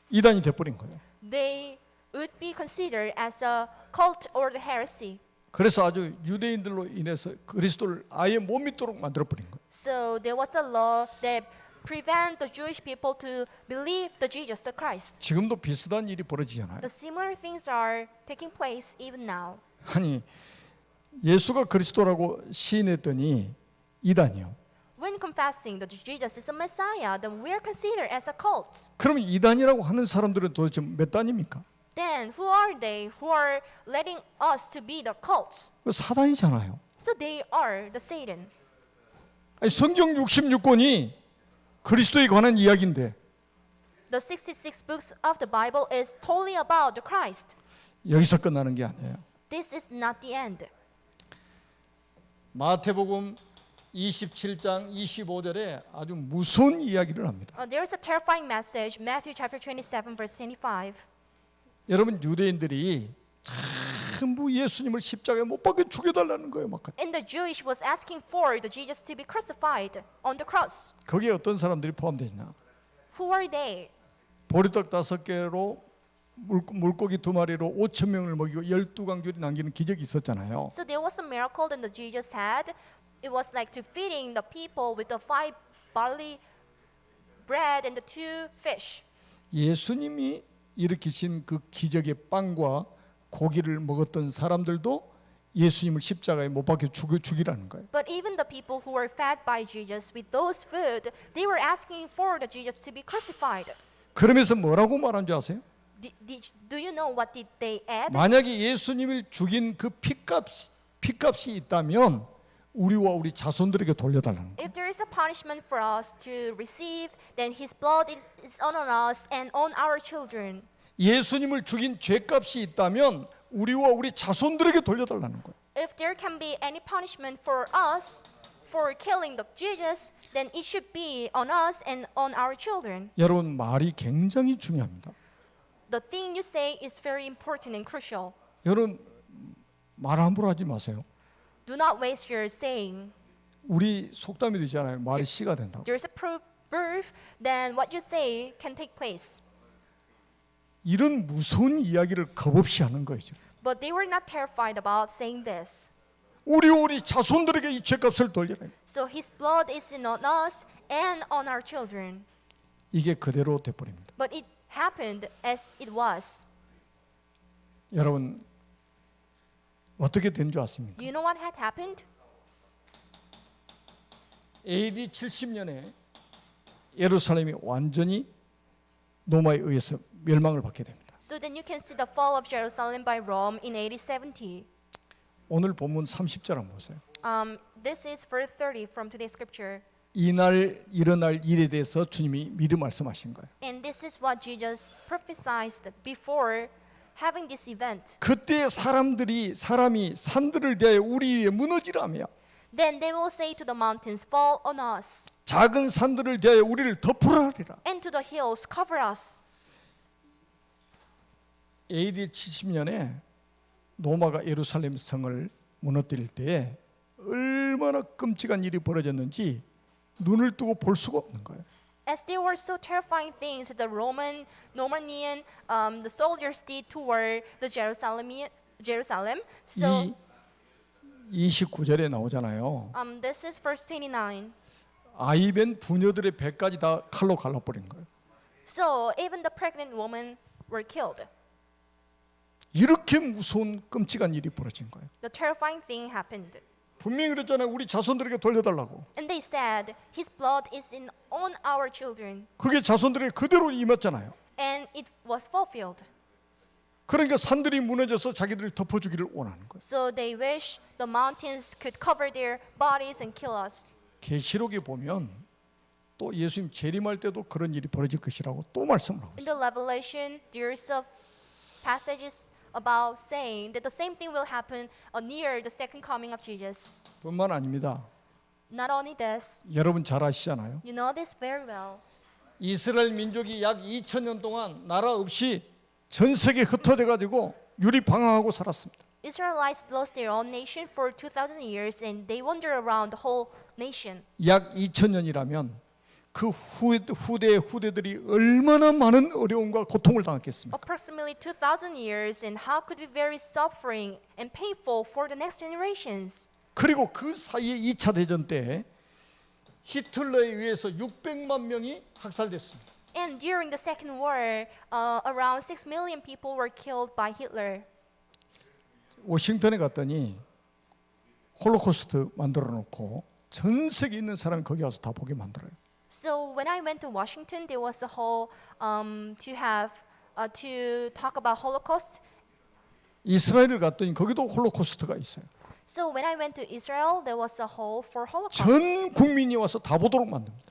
Speaker 1: 이단이 돼버린 거예요.
Speaker 2: they would be considered as a cult or the heresy.
Speaker 1: 그래서 아주 유대인들로 인해서 그리스도를 아예 못 믿도록 만들어버린 거예요.
Speaker 2: So there was a law that prevent the Jewish people to believe the Jesus, the Christ.
Speaker 1: 지금도 비슷한 일이 벌어지잖아요.
Speaker 2: The similar things are taking place even now.
Speaker 1: 아니 예수가 그리스도라고 시인했더니 이단이요.
Speaker 2: When confessing that Jesus is a Messiah, then we are considered as a cult.
Speaker 1: 그럼 이단이라고 하는 사람들은 도대체 몇 단입니까?
Speaker 2: Then who are they who are letting us to be the cults?
Speaker 1: 사단이잖아요.
Speaker 2: So they are the Satan.
Speaker 1: 아니, 성경 66권이 그리스도에 관한 이야기인데
Speaker 2: The 66 books of the Bible is totally about the Christ.
Speaker 1: 여기서 끝나는 게 아니에요.
Speaker 2: This is not the end.
Speaker 1: 마태복음 27장 25절에 아주 무서운 이야기를 합니다.
Speaker 2: There's a terrifying message, Matthew chapter 27 verse 25.
Speaker 1: 여러분 유대인들이 전부 예수님을 십자가에 못 박혀 죽여달라는 거예요. 막.
Speaker 2: And the Jewish was asking for the Jesus to be crucified on the cross.
Speaker 1: 거기에 어떤 사람들이 포함되어 있나?
Speaker 2: Who are they?
Speaker 1: 보리떡 5개로 물고기 2마리로 5천 명을 먹이고 12강줄이 남기는 기적이 있었잖아요.
Speaker 2: So there was a miracle that the Jesus had. It was like to feeding the people with the 5 barley bread and the 2 fish.
Speaker 1: 예수님이 일으키신 그 기적의 빵과 고기를 먹었던 사람들도 예수님을 십자가에 못 박혀 죽이라는 거예요.
Speaker 2: But even the people who were fed by Jesus with those food, they were asking for the Jesus to be crucified.
Speaker 1: 그러면서 뭐라고 말한 줄 아세요?
Speaker 2: Do you know what did they add?
Speaker 1: 만약에 예수님을 죽인 그 피값이 있다면 우리와 우리 자손들에게 돌려달라는 거예요.
Speaker 2: If there is a punishment for us to receive, then His blood is on us and on our children.
Speaker 1: 예수님을 죽인 죄값이 있다면 우리와 우리 자손들에게 돌려달라는 거예요.
Speaker 2: If there can be any punishment for us for killing the Jesus, then it should be on us and on our children.
Speaker 1: 여러분 말이 굉장히 중요합니다.
Speaker 2: The thing you say is very important and crucial.
Speaker 1: 여러분 말 함부로 하지 마세요.
Speaker 2: Do not waste your saying.
Speaker 1: 우리 속담이 되잖아요. 말이 씨가 된다고.
Speaker 2: There is a proverb, then what you say can take place.
Speaker 1: 이런 무서운 이야기를 겁없이 하는 거죠.
Speaker 2: But they were not terrified about saying this.
Speaker 1: 우리 자손들에게 이 죄값을 돌리라.
Speaker 2: So His blood is on us and on our children.
Speaker 1: 이게 그대로 돼버립니다.
Speaker 2: But it happened as it was.
Speaker 1: 여러분 어떻게 된 줄 아십니까?
Speaker 2: Do you know what had happened?
Speaker 1: AD 70년에 예루살렘이 완전히 로마에 의해서 멸망을 받게 됩니다.
Speaker 2: So then you can see the fall of Jerusalem by Rome in AD 70.
Speaker 1: 오늘 본문 30절 한번 보세요.
Speaker 2: This is verse 30 from today's scripture.
Speaker 1: 이날 일어날 일에 대해서 주님이 미리 말씀하신 거예요.
Speaker 2: And this is what Jesus prophesied before having this event.
Speaker 1: 그때 사람이 산들을 대하여 우리 위에 무너지라며
Speaker 2: Then they will say to the mountains, fall on us,
Speaker 1: 작은 산들을 대하여 우리를 덮으라 하리라.
Speaker 2: and to the hills, cover us.
Speaker 1: AD 70년에 로마가 예루살렘 성을 무너뜨릴 때에 얼마나 끔찍한 일이 벌어졌는지 눈을 뜨고 볼 수가 없는 거예요.
Speaker 2: As there were so terrifying things that the Romanian the soldiers did toward the Jerusalem. So
Speaker 1: 이 29절에 나오잖아요.
Speaker 2: this is verse 29.
Speaker 1: 아이벤 부녀들의 배까지 다 칼로 갈라버린 거예요.
Speaker 2: So even the pregnant women were killed.
Speaker 1: 이렇게 무서운 끔찍한 일이 벌어진 거예요.
Speaker 2: The terrifying thing happened.
Speaker 1: 분명히 그랬잖아요. 우리 자손들에게 돌려달라고.
Speaker 2: And they said, his blood is on our children.
Speaker 1: 그게 자손들에게 그대로 임했잖아요.
Speaker 2: And it was fulfilled.
Speaker 1: 그러니까 산들이 무너져서 자기들을 덮어주기를 원하는 거예요.
Speaker 2: So they wish the mountains could cover their bodies and kill us.
Speaker 1: 계시록에 보면 또 예수님 재림할 때도 그런 일이 벌어질 것이라고 또 말씀을 하고
Speaker 2: In
Speaker 1: 있어요.
Speaker 2: the Revelation, there's a passages about saying that the same thing will happen near the second coming of Jesus.
Speaker 1: 뿐만 아닙니다.
Speaker 2: Not only this,
Speaker 1: 여러분 잘 아시잖아요.
Speaker 2: you know this very well.
Speaker 1: 이스라엘 민족이 약 2000년 동안 나라 없이 전 세계에 흩어져 가지고 유리방황하고 살았습니다.
Speaker 2: Israelites lost their own nation for 2,000 years and they wander around the whole nation.
Speaker 1: 약 2000년이라면 그 후대의 후대들이 얼마나 많은 어려움과 고통을 당했겠습니까?
Speaker 2: Approximately 2,000 years, and how could be very suffering and painful for the next generations?
Speaker 1: 그리고 그 사이에 2차 대전 때 히틀러에 의해서 600만 명이 학살됐습니다.
Speaker 2: And during the Second War, around 6 million people were killed by Hitler.
Speaker 1: 워싱턴에 갔더니 홀로코스트 만들어 놓고 전 세계에 있는 사람이 거기 와서 다 보게 만들어요.
Speaker 2: So when I went to Washington, there was a whole to talk about Holocaust.
Speaker 1: 이스라엘을 갔더니 거기도 홀로코스트가 있어요.
Speaker 2: So when I went to Israel, there was a hall for Holocaust.
Speaker 1: 전 국민이 와서 다 보도록 만듭니다.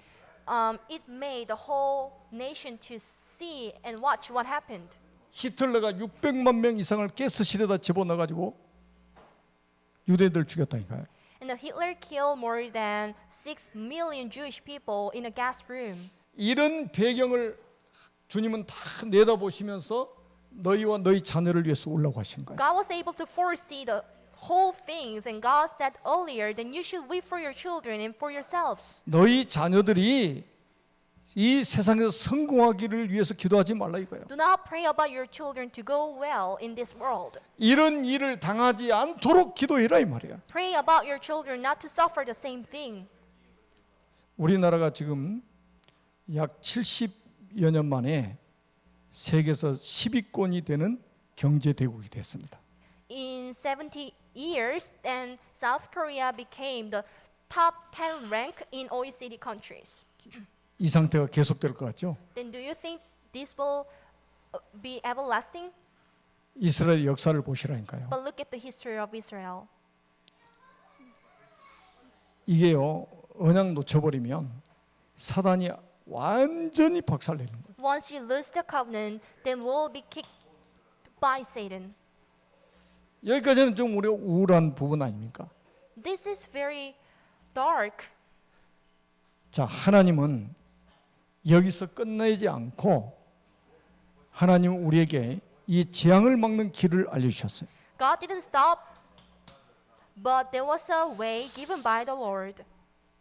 Speaker 2: It made the whole nation to see and watch what happened.
Speaker 1: 히틀러가 600만 명 이상을 가스실에다 집어넣어 가지고 유대인들 죽였다니까요.
Speaker 2: And Hitler killed more than 6 million Jewish people in a gas room.
Speaker 1: 이런 배경을 주님은 다 내다보시면서 너희와 너희 자녀를 위해서 오려고 하신 거예요.
Speaker 2: God was able to foresee the whole things, and God said earlier, then you should weep for your children and for yourselves.
Speaker 1: 너희 자녀들이 이 세상에서 성공하기를 위해서 기도하지 말라 이거예요.
Speaker 2: Do not pray about your children to go well in this world.
Speaker 1: 이런 일을 당하지 않도록 기도해라 이 말이야.
Speaker 2: Pray about your children not to suffer the same thing.
Speaker 1: 우리나라가 지금 약 70여 년 만에 세계에서 10위권이 되는 경제 대국이 됐습니다.
Speaker 2: In 70 years, then South Korea became the top 10 rank in OECD countries.
Speaker 1: 이 상태가 계속될 것 같죠?
Speaker 2: Then do you think this will be everlasting?
Speaker 1: 이스라엘 역사를 보시라니까요.
Speaker 2: But look at the history of Israel.
Speaker 1: 이게요, 언약 놓쳐버리면 사단이 완전히 박살내는 거예요.
Speaker 2: Once you lose the covenant, then we'll be kicked by Satan.
Speaker 1: 여기까지는 좀 우리가 우울한 부분 아닙니까?
Speaker 2: This is very dark.
Speaker 1: 자, 하나님은 여기서 끝내지 않고 하나님은 우리에게 이 재앙을 막는 길을 알려주셨어요.
Speaker 2: God didn't stop, but there was a way given by the Lord.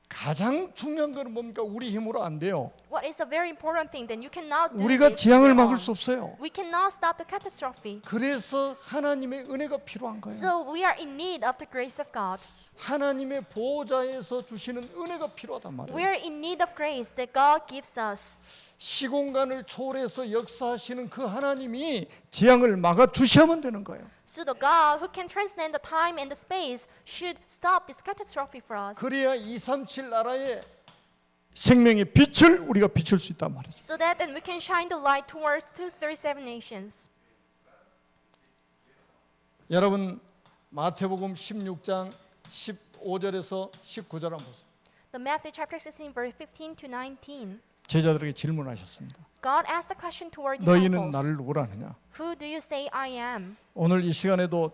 Speaker 1: 가장 중요한 것은 뭡니까? 우리 힘으로 안 돼요.
Speaker 2: What is a very important thing? Then you cannot do
Speaker 1: 우리가
Speaker 2: this
Speaker 1: 재앙을
Speaker 2: alone.
Speaker 1: 막을 수 없어요.
Speaker 2: We cannot stop the catastrophe.
Speaker 1: 그래서 하나님의 은혜가 필요한 거예요.
Speaker 2: So we are in need of the grace of God.
Speaker 1: 하나님의 보호자에서 주시는 은혜가 필요하단
Speaker 2: We
Speaker 1: 말이에요.
Speaker 2: are in need of grace that God gives us.
Speaker 1: 시공간을 초월해서 역사하시는 그 하나님이 재앙을 막아 주셔야만 되는 거예요.
Speaker 2: So the God who can transcend the time and the space should stop this catastrophe for us.
Speaker 1: 그래야 237 나라의 생명의 빛을 우리가 비출 수 있단 말이죠.
Speaker 2: So that then we can shine the light towards 237 nations.
Speaker 1: 여러분 마태복음 16장 15절에서 19절 한번 보세요.
Speaker 2: The Matthew chapter 16 verse 15 to 19.
Speaker 1: 제자들에게 질문하셨습니다.
Speaker 2: God asked the question toward
Speaker 1: 너희는
Speaker 2: disciples.
Speaker 1: 나를 누구라 하느냐?
Speaker 2: Who do you say I am?
Speaker 1: 오늘 이 시간에도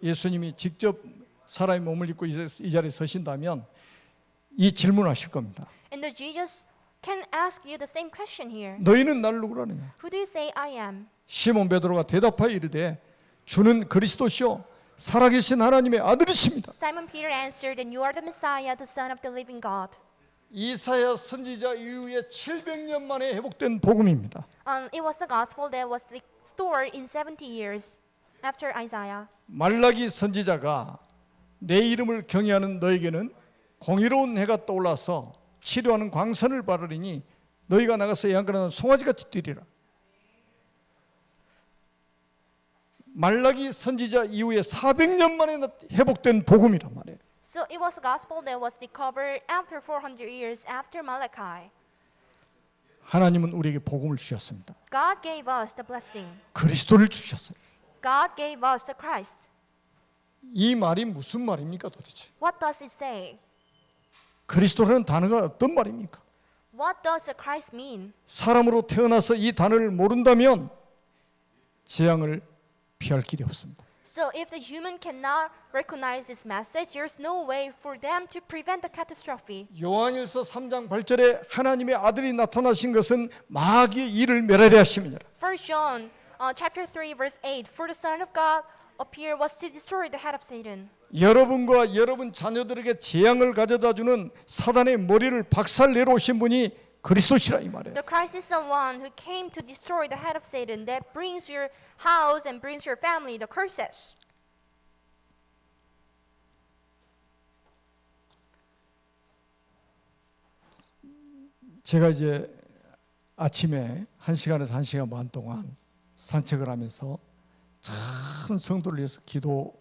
Speaker 1: 예수님이 직접 사람이 몸을 입고 이 자리에 서신다면 이 질문하실 겁니다.
Speaker 2: And the Jesus can ask you the same question here.
Speaker 1: 너희는 나를 누구라 하느냐?
Speaker 2: Who do you say I am?
Speaker 1: 시몬 베드로가 대답하여 이르되 주는 그리스도시요 살아계신 하나님의 아들이십니다.
Speaker 2: Simon Peter answered, And you are the Messiah, the Son of the living God.
Speaker 1: 이사야 선지자 이후에 700년 만에 회복된 복음입니다.
Speaker 2: It was the gospel that was restored in 70 years after Isaiah.
Speaker 1: 말라기 선지자가 내 이름을 경외하는 너에게는 공의로운 해가 떠올라서 치료하는 광선을 바르리니 너희가 나가서 애완가라는 송아지같이 뛰리라. 말라기 선지자 이후에 400년 만에 회복된 복음이란 말이에요.
Speaker 2: So it was a gospel that was recovered after 400 years after Malachi.
Speaker 1: 하나님은 우리에게 복음을 주셨습니다.
Speaker 2: God gave us the blessing.
Speaker 1: 그리스도를 주셨어요.
Speaker 2: God gave us the Christ.
Speaker 1: 이 말이 무슨 말입니까 도대체?
Speaker 2: What does it say?
Speaker 1: 그리스도라는 단어가 어떤 말입니까?
Speaker 2: What does the Christ mean?
Speaker 1: 사람으로 태어나서 이 단어를 모른다면 재앙을 피할 길이 없습니다.
Speaker 2: So if the human cannot recognize this message, there's no way for them to prevent the catastrophe.
Speaker 1: 요한일서 3장 8절에 하나님의 아들이 나타나신 것은 마귀의 일을 멸하려 하심이니라.
Speaker 2: First John chapter 3 verse 8, For the Son of God appeared was to destroy the head of Satan.
Speaker 1: 여러분과 여러분 자녀들에게 재앙을 가져다 주는 사단의 머리를 박살내러 오신 분이 그리스도시라 이 말이에요.
Speaker 2: The Christ is the one who came to destroy the head of Satan that brings your house and brings your family the curses.
Speaker 1: 제가 이제 아침에 1시간에서 1시간 반 동안 산책을 하면서 참 성도를 위해서 기도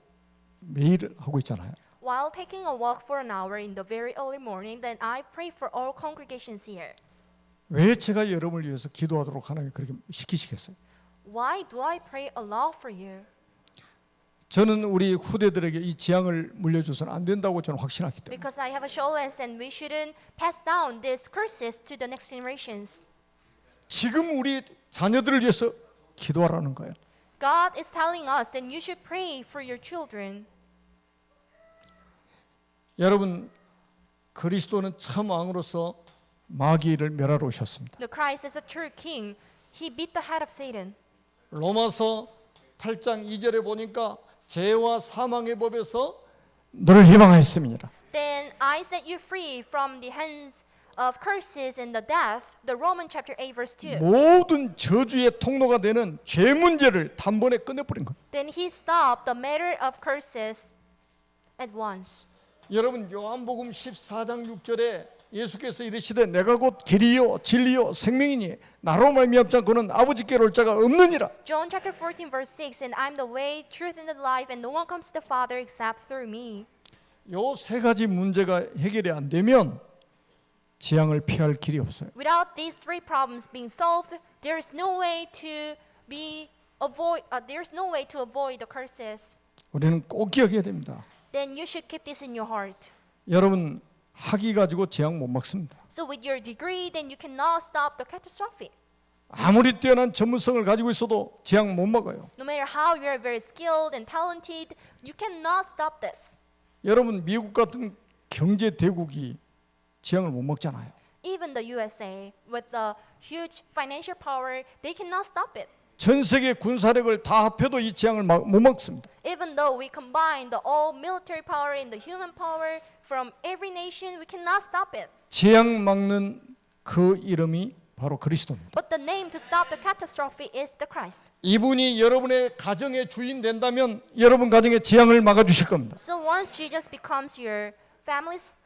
Speaker 1: 매일 하고 있잖아요.
Speaker 2: While taking a walk for an hour in the very early morning, then I pray for all congregations here.
Speaker 1: 왜 제가 여러분을 위해서 기도하도록 하나님이 그렇게 시키시겠어요?
Speaker 2: Why do I pray a lot for you?
Speaker 1: 저는 우리 후대들에게 이 재앙을 물려줘서는 안 된다고 저는 확신하기 때문에
Speaker 2: Because I have assurance and we shouldn't pass down these curses to the next generations.
Speaker 1: 지금 우리 자녀들을 위해서 기도하라는 거예요.
Speaker 2: God is telling us that you should pray for your children.
Speaker 1: 여러분 그리스도는 참 왕으로서 마귀를 멸하러 오셨습니다.
Speaker 2: The Christ is a true king. He beat the head of Satan.
Speaker 1: 로마서 8장 2절에 보니까 죄와 사망의 법에서 너를 해방하였음이니라.
Speaker 2: Then I set you free from the hands of curses and the death. The Roman chapter 8 verse 2.
Speaker 1: 모든 저주의 통로가 되는 죄 문제를 단번에 끝내버린 거예요.
Speaker 2: Then he stopped the matter of curses at once.
Speaker 1: 여러분 요한복음 14장 6절에 예수께서 이르시되 내가 곧 길이요 진리요 생명이니 나로 말미암지 않고는 아버지께로 올 자가 없느니라.
Speaker 2: John chapter 14 verse 6, And I'm the way, truth, and the life, and no one comes to the Father except through me.
Speaker 1: 요 세 가지 문제가 해결이 안 되면 재앙을 피할 길이 없어요.
Speaker 2: Without these three problems being solved, there is no way to avoid the curses.
Speaker 1: 우리는 꼭 기억해야 됩니다.
Speaker 2: Then you should keep this in your heart.
Speaker 1: 여러분 학위 가지고 재앙 못 막습니다.
Speaker 2: So with your degree, then you cannot stop the catastrophe.
Speaker 1: 아무리 뛰어난 전문성을 가지고 있어도 재앙 못 막아요.
Speaker 2: No matter how you are very skilled and talented, you cannot stop this.
Speaker 1: 여러분 미국 같은 경제 대국이 재앙을 못 막잖아요.
Speaker 2: Even the USA, with the huge financial power, they cannot stop it.
Speaker 1: 전 세계 군사력을 다 합해도 이 재앙을 못 막습니다.
Speaker 2: Even though we combine the all military power and the human power from every nation, we cannot stop it.
Speaker 1: 재앙 막는 그 이름이 바로 그리스도입니다.
Speaker 2: But the name to stop the catastrophe is the Christ.
Speaker 1: 이분이 여러분의 가정의 주인 된다면 여러분 가정의 재앙을 막아 주실 겁니다.
Speaker 2: So once Jesus becomes your family's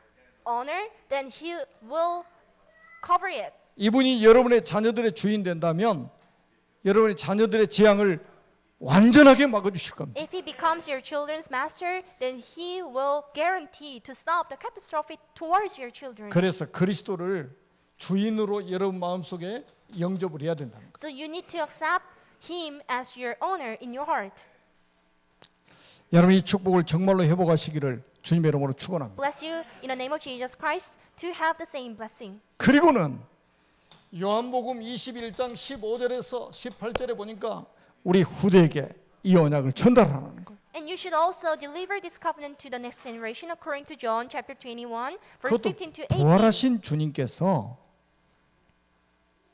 Speaker 2: owner, then he will cover it.
Speaker 1: 이분이 여러분의 자녀들의 주인 된다면 여러분의 자녀들의 재앙을 완전하게 막아 주실 겁니다.
Speaker 2: If he becomes your children's master, then he will guarantee to stop the catastrophe towards your children.
Speaker 1: 그래서 그리스도를 주인으로 여러분 마음속에 영접을 해야 된다는 거예요.
Speaker 2: So you need to accept him as your owner in your heart.
Speaker 1: 여러분 이 축복을 정말로 회복하시기를 주님의 이름으로 축원합니다.
Speaker 2: Bless you in the name of Jesus Christ to have the same blessing.
Speaker 1: 그리고는 요한복음 21장 15절에서 18절에 보니까 우리 후대에게 이 언약을 전달하라는 거예요.
Speaker 2: And you should also deliver this covenant to the next generation according to John chapter 21 verse
Speaker 1: 그것도
Speaker 2: 15 to 18.
Speaker 1: 부활하신 주님께서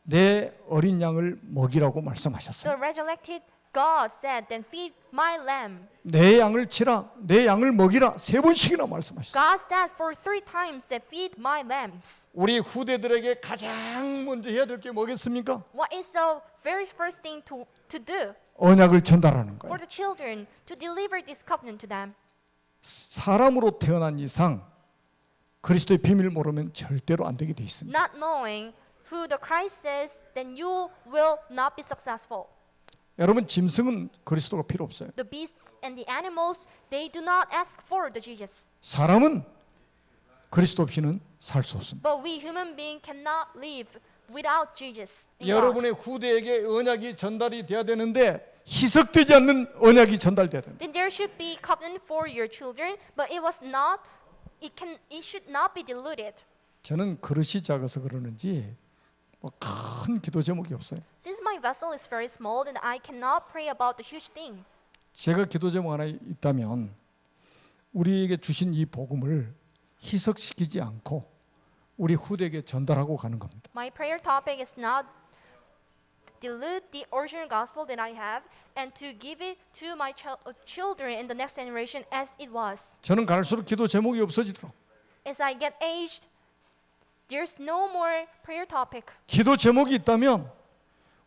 Speaker 1: 내 어린 양을 먹이라고 말씀하셨어요.
Speaker 2: The resurrected God said, then feed my lamb.
Speaker 1: 내 양을 치라, 내 양을 먹이라 3번씩이나 말씀하셨어요.
Speaker 2: God said for 3 times that feed my lambs.
Speaker 1: 우리 후대들에게 가장 먼저 해야 될 게 뭐겠습니까?
Speaker 2: What is the very first thing to do
Speaker 1: 언약을 전달하는
Speaker 2: for
Speaker 1: 거예요.
Speaker 2: the children to deliver this covenant to them?
Speaker 1: 사람으로 태어난 이상 그리스도의 비밀을 모르면 절대로 안 되게 돼 있습니다.
Speaker 2: Not knowing who the Christ is, then you will not be successful.
Speaker 1: 여러분, 짐승은 그리스도가 필요 없어요.
Speaker 2: The beasts and the animals, they do not ask for the Jesus.
Speaker 1: 사람은 그리스도 없이는 살 수 없습니다.
Speaker 2: But we human beings cannot live without Jesus. in God.
Speaker 1: 여러분의 후대에게 언약이 전달이 돼야 되는데 희석되지 않는 언약이 전달돼야 됩니다.
Speaker 2: Then there should be covenant for your children, but it should not be diluted.
Speaker 1: 저는 그릇이 작아서 그러는지 큰 기도 제목이 없어요.
Speaker 2: Since my vessel is very small, then I cannot pray about the huge thing.
Speaker 1: 제가 기도 제목 하나 있다면 우리에게 주신 이 복음을 희석시키지 않고 우리 후대에게 전달하고 가는 겁니다.
Speaker 2: My prayer topic is not dilute the original gospel that I have and to give it to my children in the next generation as it was.
Speaker 1: 저는 갈수록 기도 제목이 없어지도록
Speaker 2: As I get aged, there's no more prayer topic.
Speaker 1: 기도 제목이 있다면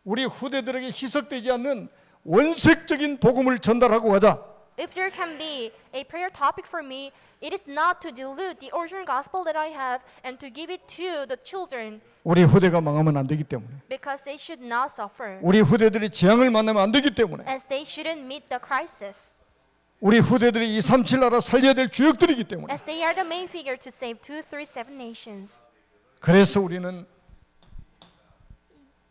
Speaker 1: 우리 후대들에게 희석되지 않는 원색적인 복음을 전달하고 가자.
Speaker 2: If there can be a prayer topic for me, it is not to dilute the original gospel that I have and to give it to the children
Speaker 1: 우리 후대가 망하면 안 되기 때문에,
Speaker 2: because they should not suffer,
Speaker 1: 우리 후대들이 재앙을 만나면 안 되기 때문에,
Speaker 2: as they shouldn't meet the crisis,
Speaker 1: 우리 후대들이 237 나라 살려야 될 주역들이기 때문에.
Speaker 2: as they are the main figure to save 237 nations.
Speaker 1: 그래서 우리는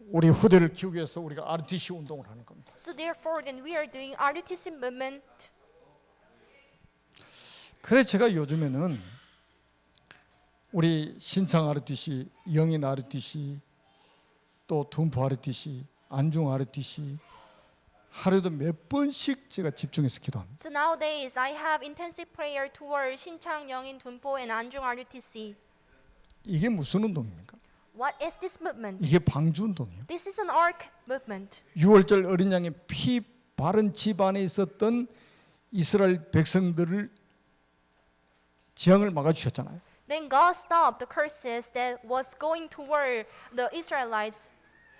Speaker 1: 우리 후대를 키우기 위해서 우리가 RTC 운동을 하는 겁니다.
Speaker 2: So therefore, then we are doing RTC movement.
Speaker 1: 그래서 제가 요즘에는 우리 신창 RTC, 영인 RTC, 또 둔포 RTC, 안중 RTC 하루에도 몇 번씩 제가 집중해서 기도합니다.
Speaker 2: So nowadays, I have intensive prayer toward 신창, 영인, 둔포, and 안중 RTC.
Speaker 1: 이게 무슨 운동입니까?
Speaker 2: What is this movement?
Speaker 1: 이게 방주 운동이에요.
Speaker 2: This is an ark movement.
Speaker 1: 6월절 어린 양의 피 바른 집안에 있었던 이스라엘 백성들을 재앙을 막아주셨잖아요.
Speaker 2: Then God stopped the curses that was going toward the Israelites,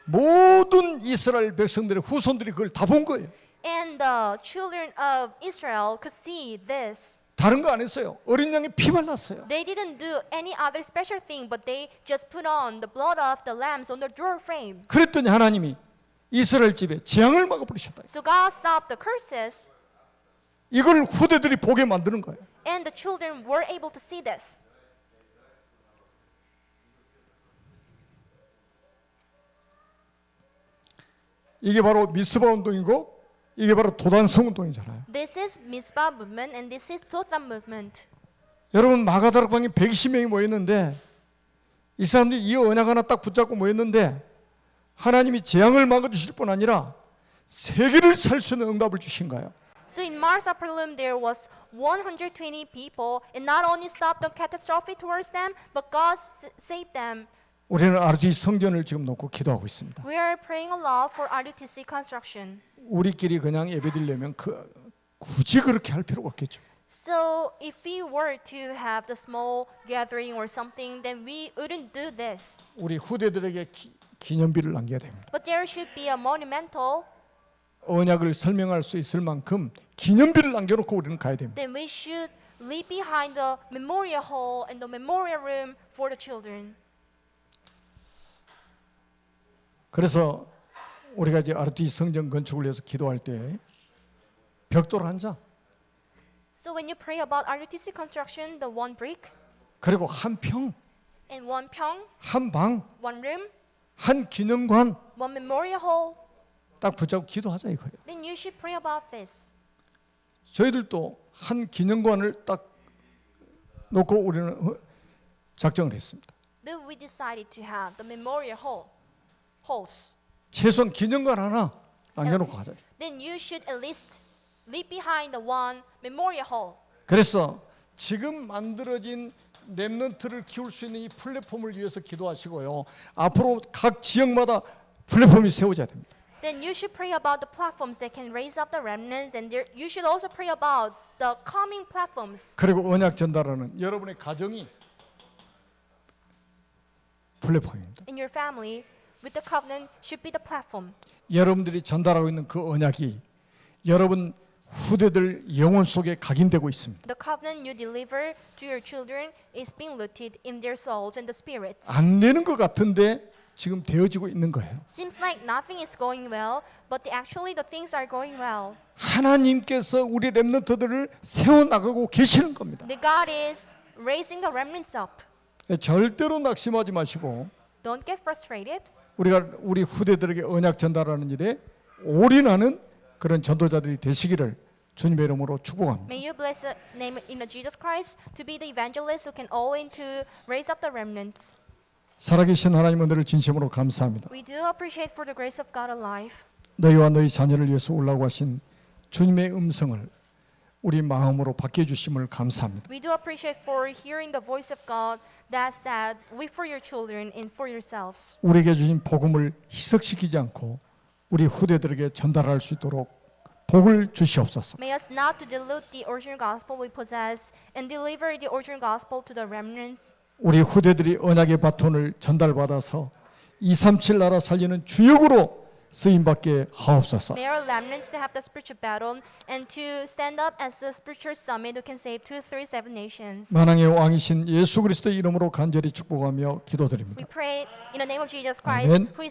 Speaker 1: 모든 이스라엘 백성들의 후손들이 그걸 다 본 거예요.
Speaker 2: and the children of Israel could see this.
Speaker 1: 다른 거 안 했어요. 어린 양의 피 발랐어요.
Speaker 2: They didn't do any other special thing, but they just put on the blood of the lambs on the door frame.
Speaker 1: 그랬더니 하나님이 이스라엘 집에 재앙을 막아버리셨다.
Speaker 2: So God stopped the curses,
Speaker 1: 이걸 후대들이 보게 만드는 거예요.
Speaker 2: and the children were able to see this.
Speaker 1: 이게 바로 미스바 운동이고 이게 바로 도단성 운동이잖아요.
Speaker 2: This is Mizpah movement, and this is Totham movement.
Speaker 1: 여러분, 마가다락방에 120명이 모였는데 이 사람들이 이 언약 하나 딱 붙잡고 모였는데 하나님이 재앙을 막아주실 뿐 아니라 세계를 살 수 있는 응답을 주신 거예요.
Speaker 2: So in Mars Upper Room, there was 120 people, and not only stopped the catastrophe towards them, but God saved them.
Speaker 1: 우리는 RTC 성전을 지금 놓고 기도하고 있습니다.
Speaker 2: We are praying a lot for RUTC construction.
Speaker 1: 우리끼리 그냥 예배드리려면 굳이 그렇게 할 필요가 없겠죠.
Speaker 2: So if we were to have the small gathering or something, then we wouldn't do this.
Speaker 1: 우리 후대들에게 기념비를 남겨야 됩니다.
Speaker 2: But there should be a monumental.
Speaker 1: 언약을 설명할 수 있을 만큼 기념비를 남겨놓고 우리는 가야 됩니다.
Speaker 2: Then we should leave behind the memorial hall and the memorial room for the children.
Speaker 1: 그래서 우리가 이제 RTC 성전 건축을 위해서 기도할 때 벽돌 한 장,
Speaker 2: So when you pray about RUTC construction, the one brick
Speaker 1: 그리고 한 평,
Speaker 2: and one pyong,
Speaker 1: 한 방,
Speaker 2: one room,
Speaker 1: 한 기념관
Speaker 2: one memorial hall,
Speaker 1: 딱 붙잡고 기도하자 이거예요.
Speaker 2: then you should pray about this.
Speaker 1: 저희들도 한 기념관을 딱 놓고 우리는 작정을 했습니다.
Speaker 2: Then we decided to have the memorial halls.
Speaker 1: 최소한 기념관 하나 남겨놓고 가자.
Speaker 2: Then you should at least leave behind the one memorial hall.
Speaker 1: 그래서 지금 만들어진 렘넌트를 키울 수 있는 이 플랫폼을 위해서 기도하시고요. 앞으로 각 지역마다 플랫폼이 세워져야 됩니다.
Speaker 2: Then you should pray about the platforms that can raise up the remnants, and you should also pray about the coming platforms.
Speaker 1: 그리고 언약 전달하는 여러분의 가정이 플랫폼입니다.
Speaker 2: In your family, with the covenant, should be the platform.
Speaker 1: 여러분들이 전달하고 있는 그 언약이 여러분 후대들 영혼 속에 각인되고 있습니다.
Speaker 2: The covenant you deliver to your children is being rooted in their souls and the spirits.
Speaker 1: 안 되는 것 같은데 지금 되어지고 있는 거예요.
Speaker 2: Seems like nothing is going well, but actually the things are going well.
Speaker 1: 하나님께서 우리 렘넌트들을 세워 나가고 계시는 겁니다.
Speaker 2: The God is raising the remnants up.
Speaker 1: 절대로 낙심하지 마시고
Speaker 2: Don't get frustrated.
Speaker 1: 우리가 우리 후대들에게 언약 전달하는 일에 올인하는 그런 전도자들이 되시기를 주님의 이름으로 축복합니다.
Speaker 2: May you bless the name in of Jesus Christ to be the evangelists who can all in to raise up the remnants.
Speaker 1: 살아계신 하나님 은혜를 진심으로 감사합니다.
Speaker 2: We do appreciate for the grace of God alive.
Speaker 1: 너희와 너희 자녀를 위해서 올라고 하신 주님의 음성을 우리 마음으로 받게 해주심을 감사합니다.
Speaker 2: We do appreciate for hearing the voice of God that said, "We for your children and for yourselves."
Speaker 1: 우리에게 주신 복음을 희석시키지 않고 우리 후대들에게 전달할 수 있도록 복을 주시옵소서.
Speaker 2: May us not to dilute the original gospel we possess and deliver the original gospel to the remnants.
Speaker 1: 우리 후대들이 언약의 바톤을 전달받아서 237 나라 살리는 주역으로 쓰임받게 하옵소서.
Speaker 2: May our remnants to have the spiritual battle and to stand up as a spiritual summit who can save 237 nations.
Speaker 1: 만왕의 왕이신 예수 그리스도의 이름으로 간절히 축복하며 기도드립니다.
Speaker 2: We pray in the name of Jesus Christ,
Speaker 1: 아멘.
Speaker 2: who is the